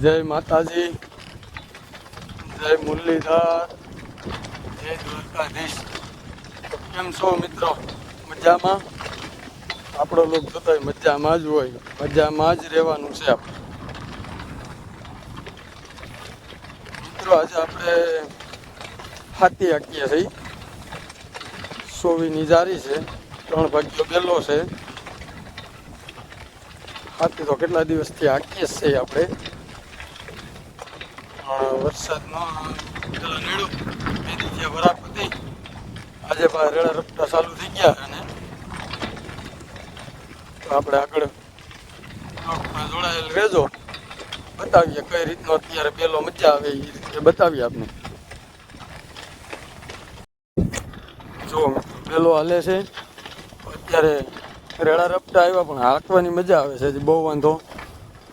જય માતાજી, જય મુરલીધર, જય દ્વારકાધીશ. કેમ છો મિત્રો? મજામાં? આપણો લોક જોતો હોય મજામાં જ હોય, મજામાં જ રહેવાનું છે આપણે. મિત્રો આજે આપણે હાથી હાકીએ છીએ. સોવીની જારી છે, 3 ભાગ્યો બેલો છે. હાથી તો કેટલા દિવસથી હાકીએ જ છીએ આપણે. વરસાદનો પેલા રેડો 2 દિવસ બરાબર હતી. આજે પણ રેડા રપટા ચાલુ થઈ ગયા અને તો આપણે આગળ જોડાયેલ રહેજો. બતાવીએ કઈ રીતનો અત્યારે બેલો મજા આવે એ રીતે બતાવીએ આપણે. જો બેલો હાલે છે અત્યારે. રેડા રપટા આવ્યા પણ હાંકવાની મજા આવે છે, બહુ વાંધો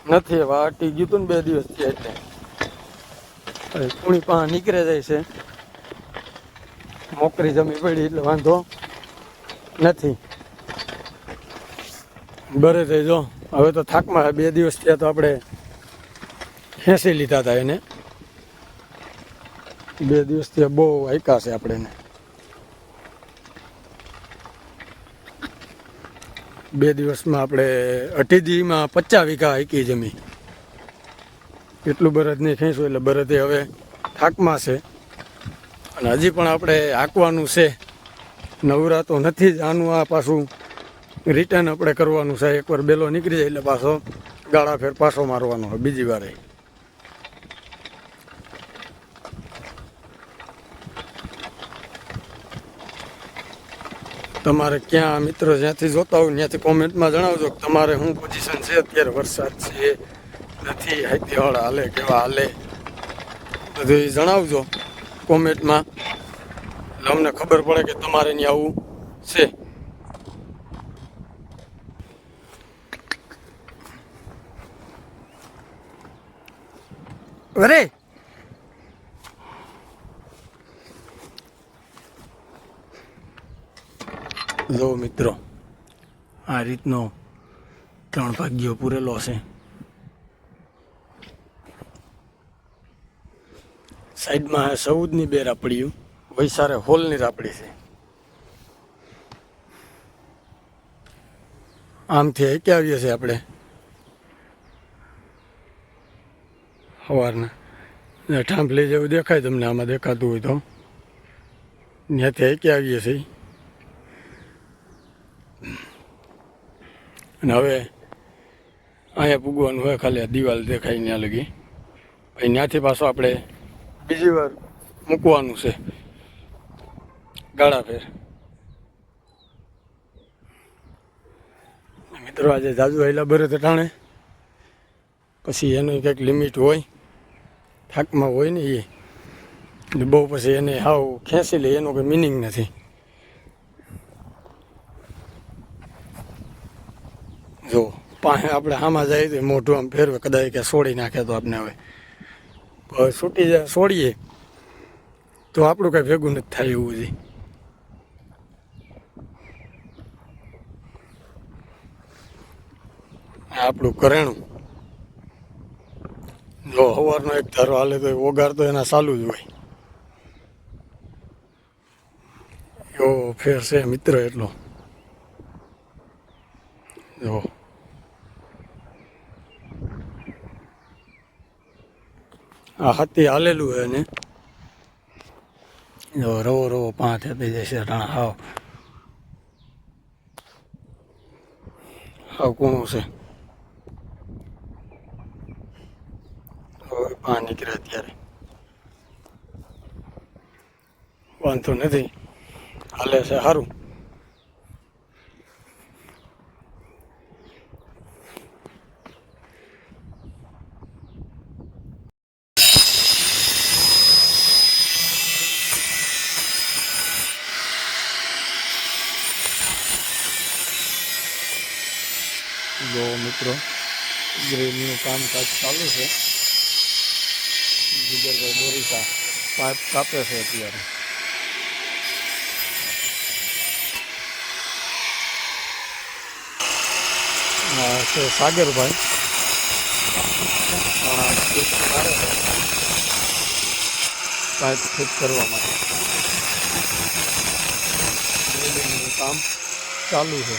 નથી. હવે હાટી ગયું હતું ને 2 દિવસથી એટલે કુણી પાસે નીકળે જાય છે. મોકરી જમી પડી એટલે વાંધો નથી. બરે થઈ જો હવે તો થાકમાં 2 દિવસ થયા તો આપણે ખેંચી લીધા હતા એને. 2 દિવસથી બહુ હાંક્યા છે આપણે એને. 2 દિવસમાં આપણે 8 દીમાં 50 વીઘા હાંકી જમી. એટલું બરદ નહીં ખેંચવું એટલે બરદે હવે થાકમાં છે. અને હજી પણ આપણે હાંકવાનું છે. નવરા તો નથી જ. આનું આ પાછું રિટર્ન આપણે કરવાનું છે. એકવાર બેલો નીકળી જાય એટલે પાછો ગાળા ફેર પાછો મારવાનો હોય બીજી વારે. તમારે ક્યાં મિત્રો જ્યાંથી જોતા હોય ત્યાંથી કોમેન્ટમાં જણાવજો કે તમારે શું પોઝિશન છે અત્યારે. વરસાદ છે નથી, હાથીવાળા હાલે કેવા હાલે બધું એ જણાવજો કોમેન્ટમાં, એટલે અમને ખબર પડે કે તમારે ત્યાં આવું છે. અરે જો મિત્રો આ રીતનો 3 ભાગ્યો પૂરેલો છે. સાઈડમાં 14ની 2 રાપડીઓ, વૈસારે હોલની રાપડી છે. આમથી હાંકી આવીએ છીએ આપણે સવારના. ઠાંભલી જેવું દેખાય તમને, આમાં દેખાતું હોય તો. ત્યાંથી હાંકી આવીએ છીએ. અને હવે અહીંયા પૂગવાનું હોય, ખાલી આ દિવાલ દેખાય ત્યાં લગી. પછી ત્યાંથી પાછો આપણે બીજી વાર મૂકવાનું છે ગાળા ફેર. મિત્રો આજે જાજુ હાઈલા બરે ટાણે પછી એનું કંઈક લિમિટ હોય, થાકમાં હોય ને એ બહુ પછી એને હાવ ખેંચી લે એનો કંઈ મિનિંગ નથી. જો પાસે આપણે આમાં જાય તો મોઢું આમ ફેરવે, કદાચ કે છોડી નાખે તો આપણે હવે છૂટી જાય છોડીએ તો આપણું કાંઈ ભેગું નથી થાય એવું છે. આપણું કરેણું જો સવારનો એક ધારો હાલે તો ઓગાર તો એના ચાલુ જ હોય. એવો ફેર છે મિત્ર એટલો. જો આ હાથી હાલેલું હોય ને જો રવો રવો પાંચ થઈ જાય છે ટાણા. હાવ કૂણું છે. હવે પાંચ નીકળે અત્યારે વાંધો નથી, હાલે છે સારું. જો મિત્રો ગ્રીલનું કામકાજ ચાલુ છે. જીગરભાઈ બોરીસા પાઇપ કાપે છે અત્યારે. છે સાગરભાઈ પાઇપ ફિટ કરવા માટે કામ ચાલુ છે.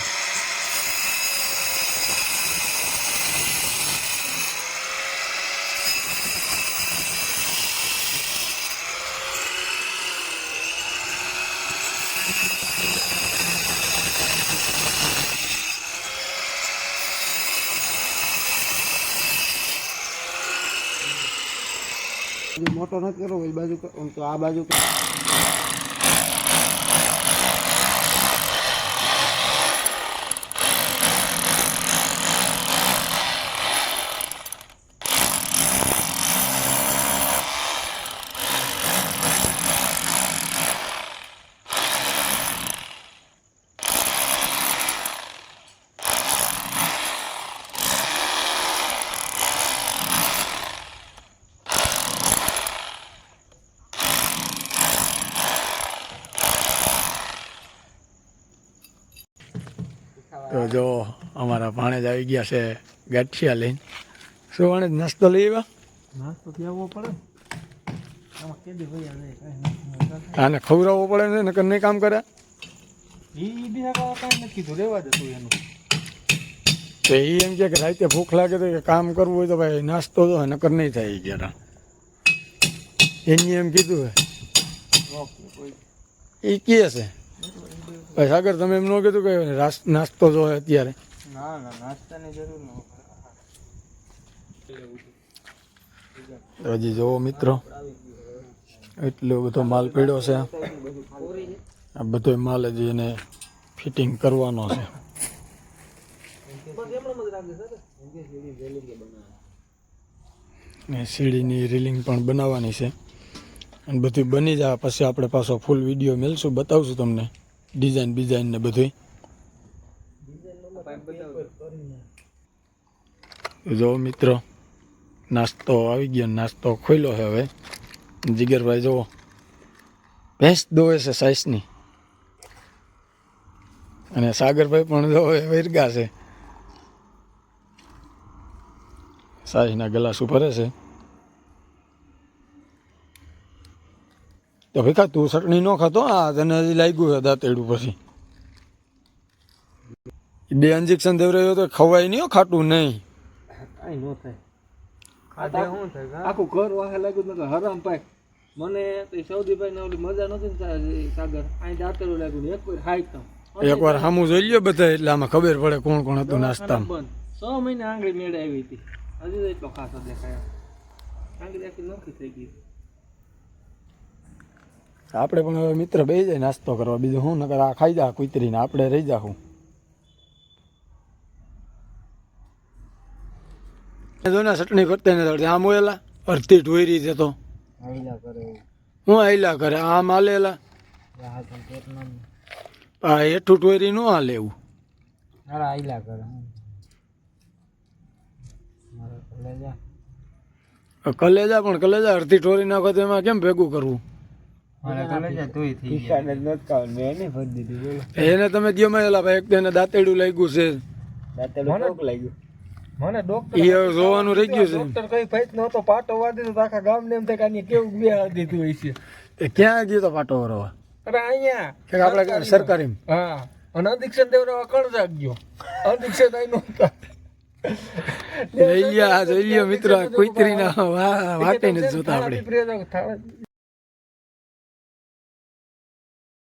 મોટો નથી કરવો એ બાજુ તો આ બાજુ તો જો અમારા ભાણેજ આવી ગયા છે ગાંઠિયા લઈને. શું ભાણેજ નાસ્તો લઈ આવ્યા? નાસ્તો આવવો પડે આને ખવડાવવો પડે ને નકર નહીં કામ કરે. તો એ એમ કે રાતે ભૂખ લાગે તો કે કામ કરવું હોય તો ભાઈ નાસ્તો તો નકર નહીં થાય એ ગયા એની એમ કીધું હે એ કહે છે. ભાઈ સાગર તમે એમ ન કીધું કે નાસ્તો જો અત્યારે? ના ના નાસ્તાની જરૂર ન હજી જોવો મિત્રો એટલો બધો માલ પડ્યો છે. આ બધો માલ હજી એને ફિટિંગ કરવાનો છે. ને સીડીની રીલિંગ પણ બનાવવાની છે અને બધું બની જાય પછી આપણે પાછો ફૂલ વિડીયો મેળશું, બતાવશું તમને ડિઝાઇન ને બધું. જો મિત્રો નાસ્તો આવી ગયો, નાસ્તો ખોલ્યો છે હવે. જીગરભાઈ જુઓ ભેંસ દોવે છે સાઈસની અને સાગરભાઈ પણ જો વેરગા છે, સાઈસના ગ્લાસ ભરે છે. તો ભીખા તું ચટણી ન ખાતો? આ તને હજી લાગ્યું છે દાંતેડું પછી 2 ઇન્જેક્શન દેવરાયો તો ખવાય નહીં, ખાટું નહીં. કાંઈ ન થાય આખું ઘર વાહે લાગ્યું ને હરામ પાય મને તો સૌદીભાઈ ને ઓલી મજા નથી ને સાગર અહીં દાંતેલું લાગ્યું એક વાર હાઈ એકવાર સામું જોઈ લ્યો બધા એટલે આમાં ખબર પડે કોણ કોણ હતું નાસ્તામાં. બંધ 6 મહિને આંગળી મેળે આવી હતી, હજી તો એટલો ખાસો દેખાય. આંગળી આખી નોખી થઈ ગઈ. આપણે પણ હવે મિત્ર બેસી જાય નાસ્તો કરવા, બીજું શું નકર આ ખાઈ જા કુતરીને આપણે રહી જાઉં. જો ને ચટણી કરતા નથી આમ ઓયેલા અડધી ઢોયરી છે તો હું આયલા કરે આમ હાલેલા હેઠું ઢોયરી ન હાલે એવું. કલેજા પણ કલેજા અડધી ઢોરી નાખો તો એમાં કેમ ભેગું કરવું? એને તમે દો મેલા ભાઈ એક તો એને દાંતેડું લાગ્યું છે. મને ડોક્ટર જોવાનું રહી ગયું છે. ડોક્ટર કઈ ફાઈટ નહોતો પાટો વાળી દીધો આખા ગામ ને એમ થાય કે કેવું બે દીધું હોય છે. ક્યાં ગયો તો પાટો વરવા? અરે અહીંયા કે આપણે સરકારી? હા અને અધિક્ષણ દેવરાવા કણજાક ગયો, અધિક્ષણ અહીં નહોતા. જોઈ લ્યો મિત્રો કુતરીના વાટે નથી જોતા આપણે.